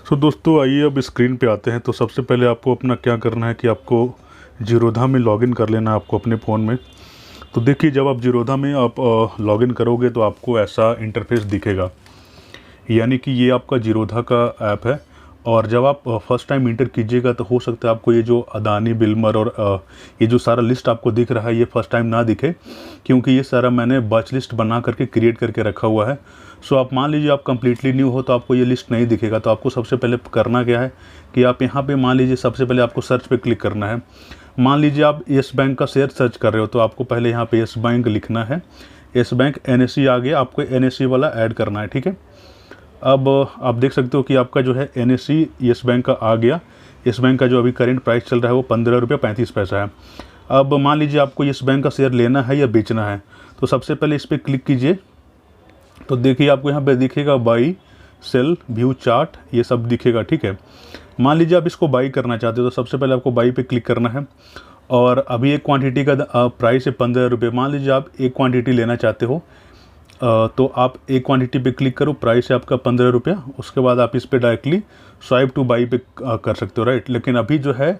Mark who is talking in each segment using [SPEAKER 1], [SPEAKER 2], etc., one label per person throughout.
[SPEAKER 1] सो दोस्तों आइए अब स्क्रीन पे आते हैं। तो सबसे पहले आपको अपना क्या करना है कि आपको जीरोधा में लॉगिन कर लेना है आपको अपने फ़ोन में। तो देखिए जब आप जीरोधा में आप लॉगिन करोगे तो आपको ऐसा इंटरफेस दिखेगा, यानी कि ये आपका जीरोधा का ऐप है। और जब आप फर्स्ट टाइम इंटर कीजिएगा तो हो सकता है आपको ये जो अदानी बिल्मर और ये जो सारा लिस्ट आपको दिख रहा है ये फर्स्ट टाइम ना दिखे, क्योंकि ये सारा मैंने बैच लिस्ट बना करके क्रिएट करके रखा हुआ है। सो आप मान लीजिए आप कम्प्लीटली न्यू हो तो आपको ये लिस्ट नहीं दिखेगा। तो आपको सबसे पहले करना क्या है कि आप यहाँ पे मान लीजिए सबसे पहले आपको सर्च पे क्लिक करना है। मान लीजिए आप येस बैंक का शेयर सर्च कर रहे हो तो आपको पहले यहाँ पे येस बैंक लिखना है। येस बैंक NSE आ गया, आपको NSE वाला ऐड करना है, ठीक है। अब आप देख सकते हो कि आपका जो है NSE येस बैंक का आ गया। येस बैंक का जो अभी करेंट प्राइस चल रहा है वो 15 रुपये 35 पैसा है। अब मान लीजिए आपको येस बैंक का शेयर लेना है या बेचना है, तो सबसे पहले इस पर क्लिक कीजिए। तो देखिए आपको यहाँ पे दिखेगा बाई, सेल, व्यू चार्ट, ये सब दिखेगा, ठीक है। मान लीजिए आप इसको बाई करना चाहते हो तो सबसे पहले आपको बाई पे क्लिक करना है। और अभी एक क्वांटिटी का प्राइस है 15 रुपये। मान लीजिए आप एक क्वांटिटी लेना चाहते हो तो आप एक क्वांटिटी पे क्लिक करो, प्राइस है आपका 15 रुपया। उसके बाद आप इस पर डायरेक्टली स्वाइप टू बाई पे कर सकते हो, राइट। लेकिन अभी जो है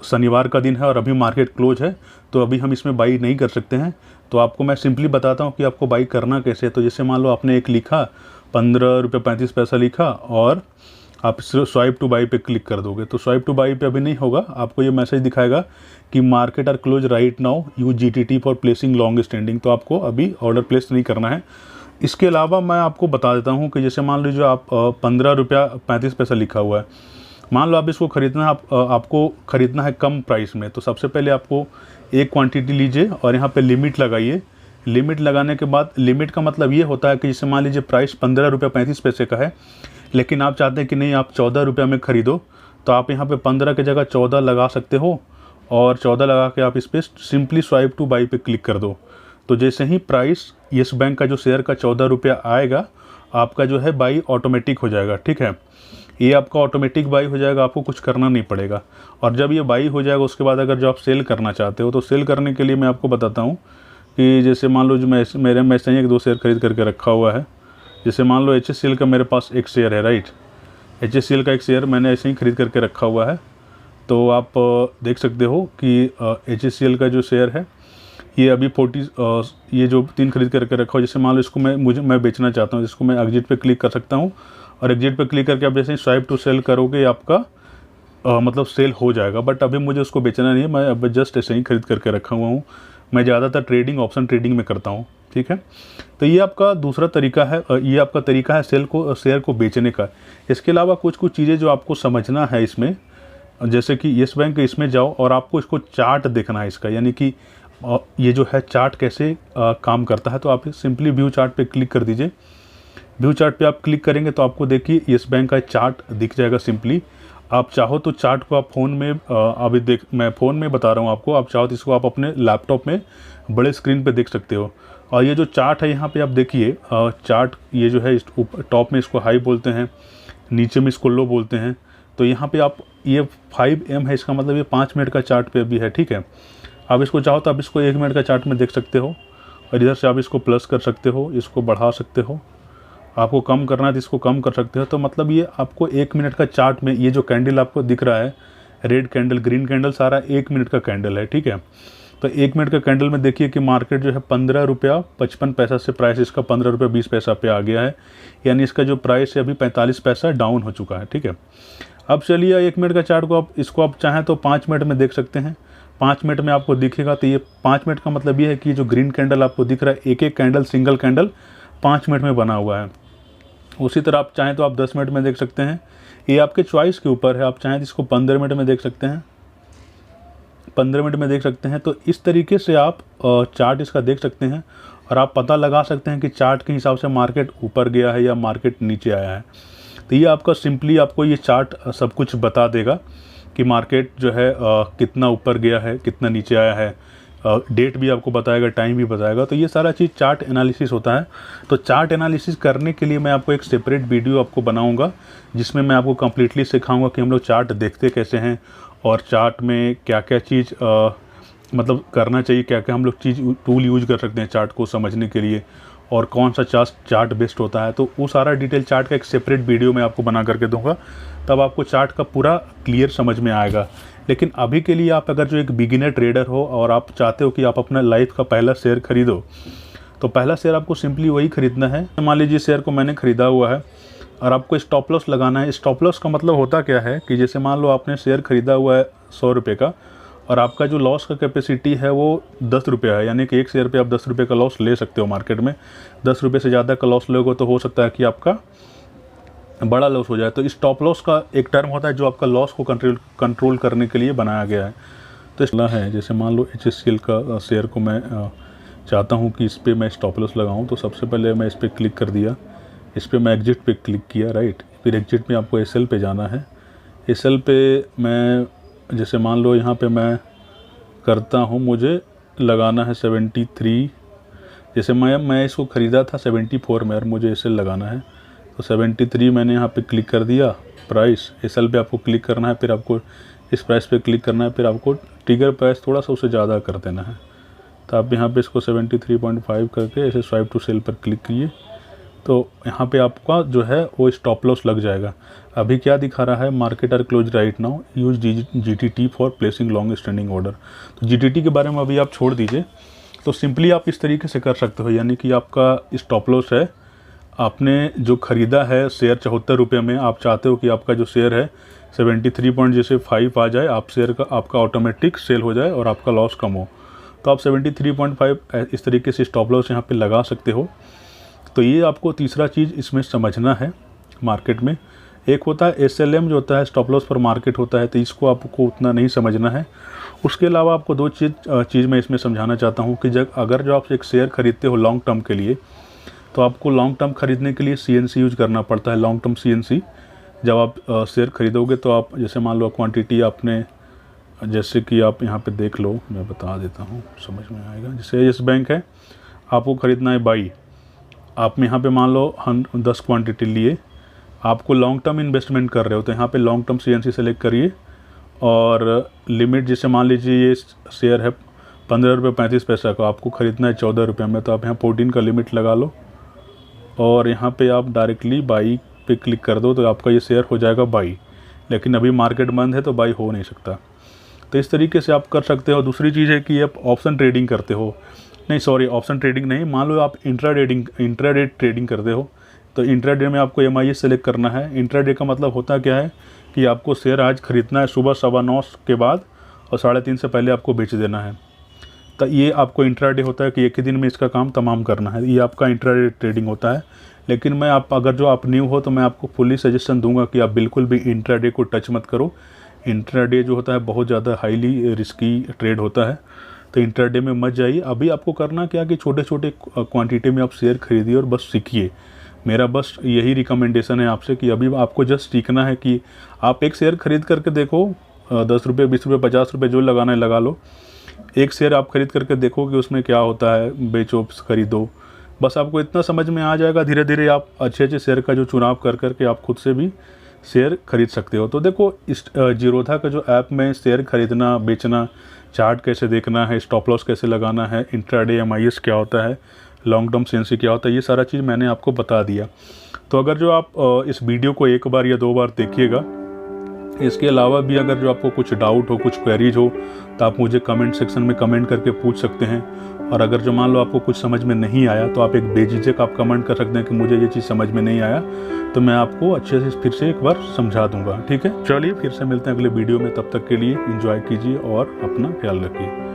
[SPEAKER 1] शनिवार का दिन है और अभी मार्केट क्लोज है, तो अभी हम इसमें बाई नहीं कर सकते हैं। तो आपको मैं सिंपली बताता हूँ कि आपको बाई करना कैसे है। तो जैसे मान लो आपने एक लिखा 15 रुपये 35 पैसा लिखा और आप स्वाइप टू बाई पे क्लिक कर दोगे तो स्वाइप टू बाई पे अभी नहीं होगा। आपको ये मैसेज दिखाएगा कि market are close right now, use GTT for placing long standing. तो आपको अभी ऑर्डर प्लेस नहीं करना है। इसके अलावा मैं आपको बता देता हूँ कि जैसे मान लीजिए आप 15 रुपया 35 पैसा लिखा हुआ है, मान लो आप इसको खरीदना है, आपको ख़रीदना है कम प्राइस में। तो सबसे पहले आपको एक क्वांटिटी लीजिए और यहाँ पे लिमिट लगाइए। लिमिट लगाने के बाद, लिमिट का मतलब ये होता है कि जैसे मान लीजिए प्राइस 15 रुपये 35 पैसे का है, लेकिन आप चाहते हैं कि नहीं आप 14 रुपये में ख़रीदो, तो आप यहाँ पे 15 की जगह 14 लगा सकते हो। और 14 लगा के आप इस पर सिंपली स्वाइप टू बाई पे क्लिक कर दो। तो जैसे ही प्राइस येस बैंक का जो शेयर का 14 रुपया आएगा, आपका जो है बाई ऑटोमेटिक हो जाएगा, ठीक है। ये आपका ऑटोमेटिक बाई हो जाएगा, आपको कुछ करना नहीं पड़ेगा। और जब ये बाई हो जाएगा उसके बाद अगर जो आप सेल करना चाहते हो तो सेल करने के लिए मैं आपको बताता हूँ कि जैसे मान लो जो मैं ऐसे ही 1-2 शेयर खरीद करके रखा हुआ है। जैसे मान लो HSCL का मेरे पास एक शेयर है, राइट। HSCL का एक शेयर मैंने ऐसे ही खरीद करके रखा हुआ है। तो आप देख सकते हो कि HSCL का जो शेयर है ये अभी 40 ये जो 3 खरीद करके रखा हो। जैसे मान लो इसको मैं बेचना चाहता हूँ, जिसको मैं एग्जिट पे क्लिक कर सकता हूँ। और एग्जिट पे क्लिक करके आप जैसे ही स्वाइप टू सेल करोगे आपका मतलब सेल हो जाएगा। बट अभी मुझे उसको बेचना नहीं है, मैं अब जस्ट ऐसे ही खरीद करके रखा हुआ हूँ। मैं ज़्यादातर ट्रेडिंग, ऑप्शन ट्रेडिंग में करता हूँ, ठीक है। तो ये आपका दूसरा तरीका है, ये आपका तरीका है शेयर को बेचने का। इसके अलावा कुछ चीज़ें जो आपको समझना है इसमें, जैसे कि येस बैंक इसमें जाओ और आपको इसको चार्ट देखना है इसका, यानी कि ये जो है चार्ट कैसे काम करता है। तो आप सिंपली व्यू चार्ट पे क्लिक कर दीजिए। व्यू चार्ट पे आप क्लिक करेंगे तो आपको देखिए येस बैंक का चार्ट दिख जाएगा। सिंपली आप चाहो तो चार्ट को आप फ़ोन में अभी मैं फ़ोन में बता रहा हूँ आपको, आप चाहो तो इसको आप अपने लैपटॉप में बड़े स्क्रीन पे देख सकते हो। और ये जो चार्ट है यहाँ पे आप देखिए, चार्ट ये जो है टॉप में इसको हाई बोलते हैं, नीचे में इसको लो बोलते हैं। तो यहाँ पे आप ये 5M है, इसका मतलब ये 5 मिनट का चार्ट पे भी है, ठीक है। आप इसको चाहो तो आप इसको 1 मिनट का चार्ट में देख सकते हो। और इधर से आप इसको प्लस कर सकते हो, इसको बढ़ा सकते हो। आपको कम करना है तो इसको कम कर सकते हो। तो मतलब ये आपको 1 मिनट का चार्ट में ये जो कैंडल आपको दिख रहा है, रेड कैंडल, ग्रीन कैंडल, सारा 1 मिनट का कैंडल है, ठीक है। तो 1 मिनट का कैंडल में देखिए कि मार्केट जो है 15 रुपया 55 पैसा से प्राइस इसका 15 रुपया 20 पैसा पे आ गया है। यानी इसका जो प्राइस है अभी 45 पैसा डाउन हो चुका है, ठीक है। अब चलिए 1 मिनट का चार्ट को इसको आप चाहें तो 5 मिनट में देख सकते हैं। 5 मिनट में आपको दिखेगा। तो ये 5 मिनट का मतलब ये है कि जो ग्रीन कैंडल आपको दिख रहा है, एक कैंडल, सिंगल कैंडल 5 मिनट में बना हुआ है। उसी तरह आप चाहें तो आप 10 मिनट में देख सकते हैं। ये आपके चॉइस के ऊपर है, आप चाहें तो इसको 15 मिनट में देख सकते हैं, 15 मिनट में देख सकते हैं। तो इस तरीके से आप चार्ट इसका देख सकते हैं और आप पता लगा सकते हैं कि चार्ट के हिसाब से मार्केट ऊपर गया है या मार्केट नीचे आया है। तो ये आपका सिंपली आपको ये चार्ट सब कुछ बता देगा कि मार्केट जो है कितना ऊपर गया है, कितना नीचे आया है। डेट भी आपको बताएगा, टाइम भी बताएगा। तो ये सारा चीज़ चार्ट एनालिसिस होता है। तो चार्ट एनालिसिस करने के लिए मैं आपको एक सेपरेट वीडियो आपको बनाऊंगा, जिसमें मैं आपको कम्प्लीटली सिखाऊंगा कि हम लोग चार्ट देखते कैसे हैं और चार्ट में क्या क्या चीज़ मतलब करना चाहिए, क्या क्या हम लोग चीज़ टूल यूज कर सकते हैं चार्ट को समझने के लिए। और कौन सा चार्ट बेस्ट होता है, तो वो सारा डिटेल चार्ट का एक सेपरेट वीडियो मैं आपको बना करके दूंगा, तब आपको चार्ट का पूरा क्लियर समझ में आएगा। लेकिन अभी के लिए आप अगर जो एक बिगिनर ट्रेडर हो और आप चाहते हो कि आप अपना लाइफ का पहला शेयर खरीदो, तो पहला शेयर आपको सिंपली वही खरीदना है। मान लीजिए शेयर को मैंने ख़रीदा हुआ है और आपको स्टॉप लॉस लगाना है। स्टॉप लॉस का मतलब होता क्या है कि जैसे मान लो आपने शेयर ख़रीदा हुआ है 100 रुपये का, और आपका जो लॉस का कैपेसिटी है वो 10 रुपये है, यानी कि एक शेयर पे आप 10 रुपये का लॉस ले सकते हो मार्केट में। 10 रुपये से ज़्यादा का लॉस लोगे तो हो सकता है कि आपका बड़ा लॉस हो जाए। तो स्टॉप लॉस का एक टर्म होता है जो आपका लॉस को कंट्रोल करने के लिए बनाया गया है। तो इसलिए है, जैसे मान लो HCL का शेयर को मैं चाहता हूँ कि इस पर मैं स्टॉप लॉस लगाऊँ, तो सबसे पहले मैं इस पर क्लिक कर दिया, इस पर मैं एग्जिट पे क्लिक किया, राइट। फिर एग्जिट में आपको SL पे जाना है। SL पे मैं जैसे मान लो यहाँ पे मैं करता हूँ, मुझे लगाना है 73, जैसे मैं इसको ख़रीदा था 74 में और मुझे SL लगाना है, तो 73 मैंने यहाँ पे क्लिक कर दिया। प्राइस SL पे आपको क्लिक करना है, फिर आपको इस प्राइस पे क्लिक करना है, फिर आपको ट्रिगर प्राइस थोड़ा सा उससे ज़्यादा कर देना है। तो आप यहाँ पे इसको 73.5 करके ऐसे स्वाइप टू सेल पर क्लिक कीजिए, तो यहाँ पे आपका जो है वो स्टॉप लॉस लग जाएगा। अभी क्या दिखा रहा है, market are close right now, use GTT for placing long standing order. तो GTT के बारे में अभी आप छोड़ दीजिए। तो सिंपली आप इस तरीके से कर सकते हो, यानी कि आपका स्टॉप लॉस है, आपने जो ख़रीदा है शेयर 74 रुपये में, आप चाहते हो कि आपका जो शेयर है 73.5 आ जाए, आप शेयर का आपका ऑटोमेटिक सेल हो जाए और आपका लॉस कम हो, तो आप 73.5 इस तरीके से स्टॉप लॉस यहाँ पे लगा सकते हो। तो ये आपको तीसरा चीज़ इसमें समझना है। मार्केट में एक होता है SLM जो होता है स्टॉप लॉस पर मार्केट होता है, तो इसको आपको उतना नहीं समझना है। उसके अलावा आपको दो चीज़ मैं इसमें समझाना चाहता हूँ कि अगर जो आप एक शेयर खरीदते हो लॉन्ग टर्म के लिए, तो आपको लॉन्ग टर्म खरीदने के लिए CNC यूज करना पड़ता है, लॉन्ग टर्म CNC। जब आप शेयर खरीदोगे तो आप जैसे मान लो क्वांटिटी आपने, जैसे कि आप यहाँ पे देख लो, मैं बता देता हूँ समझ में आएगा। जैसे येस बैंक है, आपको ख़रीदना है बाई, आप यहाँ पे मान लो 10 क्वांटिटी लिए, आपको लॉन्ग टर्म इन्वेस्टमेंट कर रहे हो, तो यहाँ पे लॉन्ग टर्म CNC सेलेक्ट करिए और लिमिट जैसे मान लीजिए ये शेयर है 15 रुपये 35 पैसा का, आपको ख़रीदना है 14 रुपये में, तो आप यहाँ 14 का लिमिट लगा लो और यहाँ पे आप डायरेक्टली बाई पे क्लिक कर दो, तो आपका ये शेयर हो जाएगा बाई। लेकिन अभी मार्केट बंद है तो बाई हो नहीं सकता। तो इस तरीके से आप कर सकते हो। दूसरी चीज़ है कि आप ऑप्शन ट्रेडिंग करते हो, नहीं सॉरी ऑप्शन ट्रेडिंग नहीं, मान लो आप इंट्राडे ट्रेडिंग करते हो, तो इंट्राडे में आपको MIS सेलेक्ट करना है। इंट्राडे का मतलब होता क्या है कि आपको शेयर आज खरीदना है सुबह 9:15 के बाद और 3:30 से पहले आपको बेच देना है। तो ये आपको इंट्राडे होता है कि एक ही दिन में इसका काम तमाम करना है, ये आपका इंट्राडे ट्रेडिंग होता है। लेकिन मैं अगर जो आप न्यू हो तो मैं आपको फुली सजेशन दूंगा कि आप बिल्कुल भी इंट्राडे को टच मत करो। इंट्राडे जो होता है बहुत ज़्यादा हाईली रिस्की ट्रेड होता है, तो इंट्राडे में मत जाइए। अभी आपको करना क्या कि छोटे छोटे क्वांटिटी में आप शेयर खरीदिए और बस सीखिए। मेरा बस यही रिकमेंडेशन है आपसे कि अभी आपको जस्ट सीखना है कि आप एक शेयर खरीद करके देखो, 10 रुपये 20 रुपये 50 रुपये जो लगाना है लगा लो। एक शेयर आप खरीद करके देखो कि उसमें क्या होता है, बेचो खरीदो, बस आपको इतना समझ में आ जाएगा। धीरे धीरे आप अच्छे शेयर का जो चुनाव कर करके आप खुद से भी शेयर खरीद सकते हो। तो देखो इस जीरोधा का जो ऐप में शेयर खरीदना बेचना, चार्ट कैसे देखना है, स्टॉप लॉस कैसे लगाना है, इंट्राडे MIS क्या होता है, लॉन्ग टर्म CNC क्या होता है, ये सारा चीज़ मैंने आपको बता दिया। तो अगर जो आप इस वीडियो को एक बार या 2 बार देखिएगा, इसके अलावा भी अगर जो आपको कुछ डाउट हो, कुछ क्वेरीज हो, तो आप मुझे कमेंट सेक्शन में कमेंट करके पूछ सकते हैं। और अगर जो मान लो आपको कुछ समझ में नहीं आया तो आप एक बेझिझक आप कमेंट कर सकते हैं कि मुझे ये चीज़ समझ में नहीं आया, तो मैं आपको अच्छे से फिर से एक बार समझा दूंगा। ठीक है, चलिए फिर से मिलते हैं अगले वीडियो में। तब तक के लिए एंजॉय कीजिए और अपना ख्याल रखिए।